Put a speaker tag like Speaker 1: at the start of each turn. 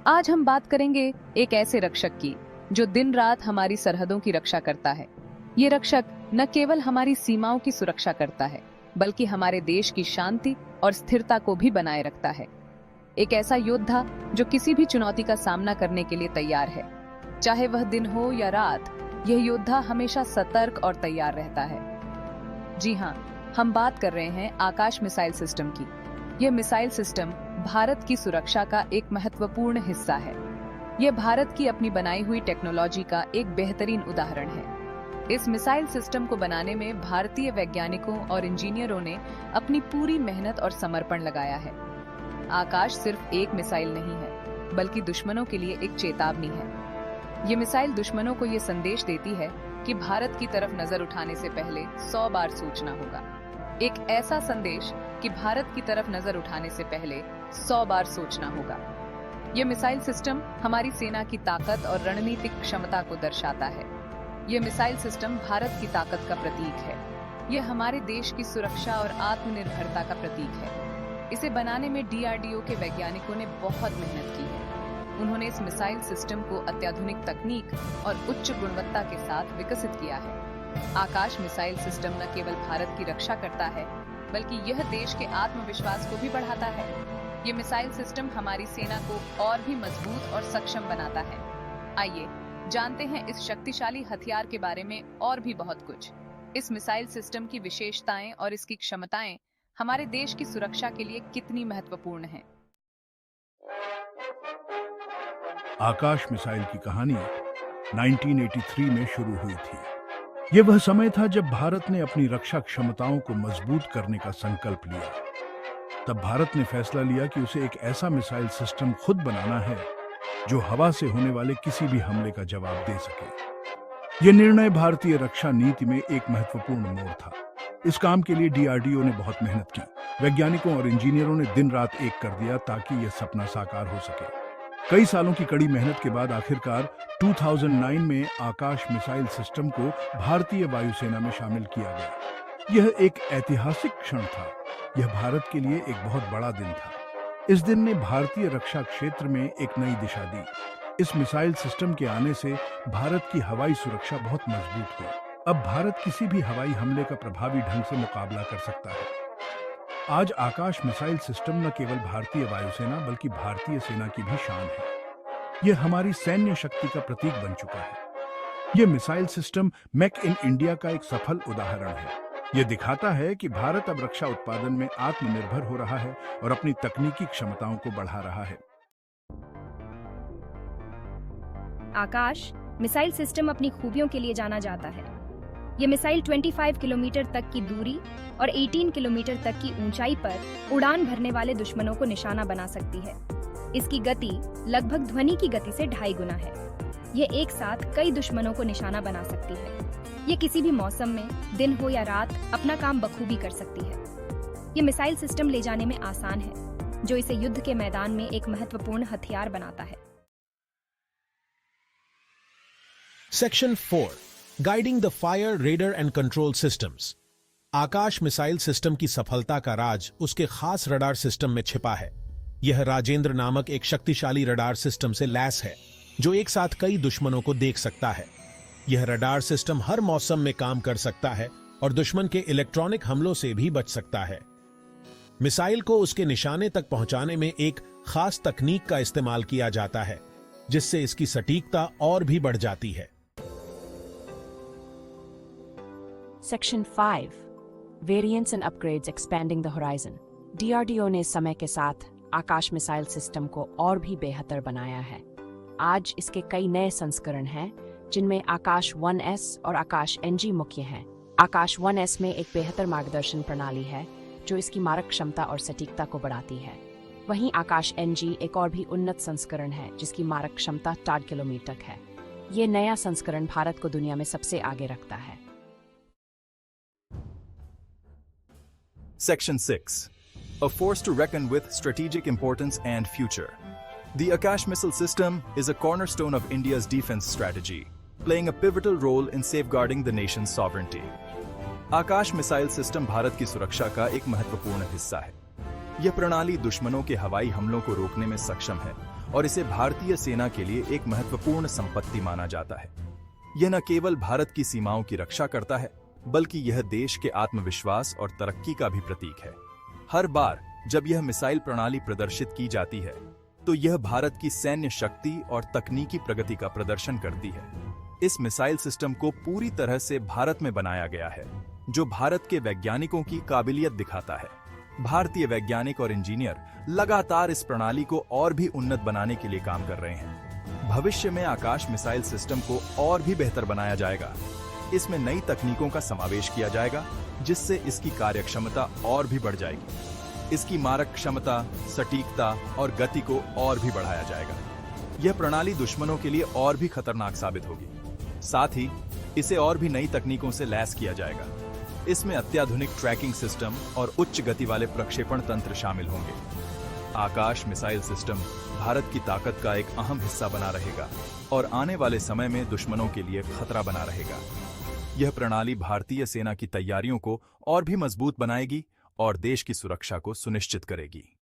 Speaker 1: आज हम बात करेंगे एक ऐसे रक्षक की जो दिन रात हमारी सरहदों की रक्षा करता है। ये रक्षक न केवल हमारी सीमाओं की सुरक्षा करता है, बल्कि हमारे देश की शांति और स्थिरता को भी बनाए रखता है। एक ऐसा योद्धा जो किसी भी चुनौती का सामना करने के लिए तैयार है, चाहे वह दिन हो या रात। यह योद्धा हमेशा सतर्क और तैयार रहता है। जी हाँ, हम बात कर रहे हैं आकाश मिसाइल सिस्टम की। यह मिसाइल सिस्टम भारत की सुरक्षा का एक महत्वपूर्ण हिस्सा है। यह भारत की अपनी बनाई हुई टेक्नोलॉजी का एक बेहतरीन उदाहरण है। इस मिसाइल सिस्टम को बनाने में भारतीय वैज्ञानिकों और इंजीनियरों ने अपनी पूरी मेहनत और समर्पण लगाया है। आकाश सिर्फ एक मिसाइल नहीं है, बल्कि दुश्मनों के लिए एक चेतावनी है। ये मिसाइल दुश्मनों को ये संदेश देती है कि भारत की तरफ नजर उठाने से पहले 100 बार सोचना होगा। एक ऐसा संदेश कि भारत की तरफ नजर उठाने से पहले 100 बार सोचना होगा। यह मिसाइल सिस्टम हमारी सेना की ताकत और रणनीतिक क्षमता को दर्शाता है। यह मिसाइल सिस्टम भारत की ताकत का प्रतीक है। यह हमारे देश की सुरक्षा और आत्मनिर्भरता का प्रतीक है। इसे बनाने में डीआरडीओ के वैज्ञानिकों ने बहुत मेहनत की है। उन्होंने इस मिसाइल सिस्टम को अत्याधुनिक तकनीक और उच्च गुणवत्ता के साथ विकसित किया है। आकाश मिसाइल सिस्टम न केवल भारत की रक्षा करता है, बल्कि यह देश के आत्मविश्वास को भी बढ़ाता है। ये मिसाइल सिस्टम हमारी सेना को और भी मजबूत और सक्षम बनाता है। आइए जानते हैं इस शक्तिशाली हथियार के बारे में और भी बहुत कुछ। इस मिसाइल सिस्टम की विशेषताएं और इसकी क्षमताएं हमारे देश की सुरक्षा के लिए कितनी महत्वपूर्ण हैं।
Speaker 2: आकाश मिसाइल की कहानी 1983 में शुरू हुई थी। यह वह समय था जब भारत ने अपनी रक्षा क्षमताओं को मजबूत करने का संकल्प लिया। तब भारत ने फैसला लिया कि उसे एक ऐसा मिसाइल सिस्टम खुद बनाना है जो हवा से होने वाले किसी भी हमले का जवाब दे सके। यह निर्णय भारतीय रक्षा नीति में एक महत्वपूर्ण मोड़ था। इस काम के लिए डीआरडीओ ने बहुत मेहनत की। वैज्ञानिकों और इंजीनियरों ने दिन रात एक कर दिया ताकि यह सपना साकार हो सके। कई सालों की कड़ी मेहनत के बाद आखिरकार 2009 में आकाश मिसाइल सिस्टम को भारतीय वायुसेना में शामिल किया गया। यह एक ऐतिहासिक क्षण था। यह भारत के लिए एक बहुत बड़ा दिन था। इस दिन ने भारतीय रक्षा क्षेत्र में एक नई दिशा दी। इस मिसाइल सिस्टम के आने से भारत की हवाई सुरक्षा बहुत मजबूत हुई। अब भारत किसी भी हवाई हमले का प्रभावी ढंग से मुकाबला कर सकता है। आज आकाश मिसाइल सिस्टम न केवल भारतीय वायुसेना बल्कि भारतीय सेना की भी शान है। यह हमारी सैन्य शक्ति का प्रतीक बन चुका है। यह missile system make in India का एक सफल उदाहरण है। यह दिखाता है कि भारत अब रक्षा उत्पादन में आत्मनिर्भर हो रहा है और अपनी तकनीकी क्षमताओं को बढ़ा रहा है।
Speaker 3: आकाश मिसाइल सिस्टम अपनी खूबियों के लिए जाना जाता है। ये मिसाइल 25 किलोमीटर तक की दूरी और 18 किलोमीटर तक की ऊंचाई पर उड़ान भरने वाले दुश्मनों को निशाना बना सकती है। इसकी गति लगभग ध्वनि की गति से 2.5 गुना है। ये एक साथ कई दुश्मनों को निशाना बना सकती है। ये किसी भी मौसम में, दिन हो या रात, अपना काम बखूबी कर सकती है। ये मिसाइल सिस्टम ले जाने में आसान है, जो इसे युद्ध के मैदान में एक महत्वपूर्ण हथियार बनाता है।
Speaker 4: Section 4 guiding the fire, raider and control systems. Akash missile system की सफलता का राज उसके खास रडार सिस्टम में छिपा है। यह राजेंद्र नामक एक शक्तिशाली रडार सिस्टम से लैस है, जो एक साथ कई दुश्मनों को देख सकता है। यह रडार सिस्टम हर मौसम में काम कर सकता है और दुश्मन के इलेक्ट्रॉनिक हमलों से भी बच सकता है। मिसाइल को उसके निशाने तक पहुंचाने में एक खास तकनीक का इस्तेमाल किया जाता है, जिससे इसकी सटीकता और भी बढ़ जाती है।
Speaker 5: Section 5 Variants and Upgrades Expanding the Horizon। DRDO ने समय के साथ आकाश मिसाइल सिस्टम को और भी बेहतर बनाया है। आज इसके कई नए संस्करण हैं, जिनमें आकाश 1S और आकाश NG मुख्य हैं। आकाश 1S में एक बेहतर मार्गदर्शन प्रणाली है, जो इसकी मारक क्षमता और सटीकता को बढ़ाती है। वहीं आकाश NG एक और भी उन्नत संस्करण है, जिसकी मारक क्षमता 4 किलोमीटर है। ये नया संस्करण भारत को दुनिया में सबसे आगे रखता है।
Speaker 6: Section 6 A force to reckon with, strategic importance and future. The Akash missile system is a cornerstone of India's defense strategy, playing a pivotal role in safeguarding the nation's sovereignty. Akash missile system Bharat की सुरक्षा का एक महत्वपूर्ण हिस्सा है। यह प्रणाली दुश्मनों के हवाई हमलों को रोकने में सक्षम है और इसे भारतीय सेना के लिए एक महत्वपूर्ण संपत्ति माना जाता है। यह न केवल भारत की सीमाओं की रक्षा करता है, बल्कि यह देश के आत्मविश्वास और तरक्की का भी प्रतीक है। हर बार जब यह मिसाइल प्रणाली प्रदर्शित की जाती है, तो यह भारत की सैन्य शक्ति और तकनीकी प्रगति का प्रदर्शन करती है। इस मिसाइल सिस्टम को पूरी तरह से भारत में बनाया गया है, जो भारत के वैज्ञानिकों की काबिलियत दिखाता है। भारतीय वैज्ञानिक और इंजीनियर लगातार इस प्रणाली को और भी उन्नत बनाने के लिए काम कर रहे हैं। भविष्य में आकाश मिसाइल सिस्टम को और भी बेहतर बनाया जाएगा। इसमें नई तकनीकों का समावेश किया जाएगा, जिससे इसकी कार्यक्षमता और भी बढ़ जाएगी। इसकी मारक क्षमता, सटीकता और गति को और भी बढ़ाया जाएगा। यह प्रणाली दुश्मनों के लिए और भी खतरनाक साबित होगी। साथ ही इसे और भी नई तकनीकों से लैस किया जाएगा। इसमें अत्याधुनिक ट्रैकिंग सिस्टम और उच्च गति वाले प्रक्षेपण तंत्र शामिल होंगे। आकाश मिसाइल सिस्टम भारत की ताकत का एक अहम हिस्सा बना रहेगा और आने वाले समय में दुश्मनों के लिए खतरा बना रहेगा। यह प्रणाली भारतीय सेना की तैयारियों को और भी मजबूत बनाएगी और देश की सुरक्षा को सुनिश्चित करेगी।